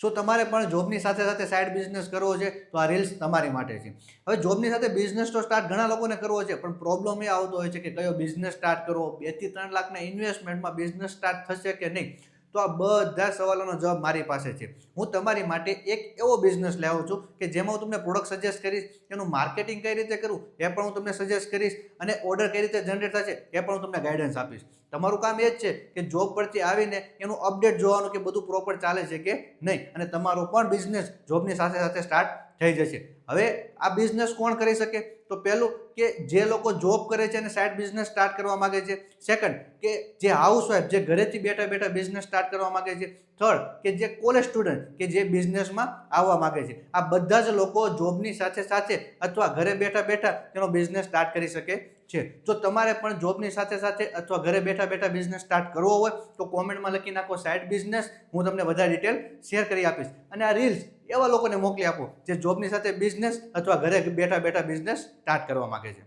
શું તમારે પણ જોબની સાથે સાથે સાઈડ બિઝનેસ કરવો છે તો આ રીલ્સ તમારી માટે છે. હવે જોબની સાથે બિઝનેસ તો સ્ટાર્ટ ઘણા લોકોને કરવો છે, પણ પ્રોબ્લેમ એ આવતો હોય છે કે કયો બિઝનેસ સ્ટાર્ટ કરવો, 2 થી 3 લાખના ઇન્વેસ્ટમેન્ટમાં બિઝનેસ સ્ટાર્ટ થશે કે નહીં. તો આ બધા સવાલોનો જવાબ મારી પાસે છે. હું તમારી માટે એક એવો બિઝનેસ લાવ્યો છું કે જેમાં હું તમને પ્રોડક્ટ સજેસ્ટ કરીશ, એનું માર્કેટિંગ કઈ રીતે કરવું એ પણ હું તમને સજેસ્ટ કરીશ, અને ઓર્ડર કઈ રીતે જનરેટ થશે એ પણ હું તમને ગાઈડન્સ આપીશ. તમારું કામ એ જ છે કે જોબ પરથી આવીને એનું અપડેટ જોવાનું કે બધું પ્રોપર ચાલે છે કે નહીં, અને તમારો પણ બિઝનેસ જોબની સાથે સાથે સ્ટાર્ટ થઈ જશે. હવે આ બિઝનેસ કોણ કરી શકે? તો પહેલું કે જે લોકો જોબ કરે છે અને સાઈડ બિઝનેસ સ્ટાર્ટ કરવા માંગે છે. સેકન્ડ કે જે હાઉસવાઈફ જે ઘરેથી બેઠા બેઠા બિઝનેસ સ્ટાર્ટ કરવા માંગે છે. થર્ડ કે જે કોલેજ સ્ટુડન્ટ કે જે બિઝનેસમાં આવવા માંગે છે. આ બધા જ લોકો જોબની સાથે સાથે અથવા ઘરે બેઠા બેઠા તેનો બિઝનેસ સ્ટાર્ટ કરી શકે છે. જો તમારે પણ જોબની સાથે સાથે અથવા ઘરે બેઠા બેઠા બિઝનેસ સ્ટાર્ટ કરવો હોય તો કોમેન્ટમાં લખી નાખો સાઈડ બિઝનેસ, હું તમને બધા ડિટેલ શેર કરી આપીશ. અને આ રીલ્સ એવા લોકોને મોકલી આપો જે જોબની સાથે બિઝનેસ અથવા ઘરે બેઠા બેઠા બિઝનેસ સ્ટાર્ટ કરવા માંગે છે.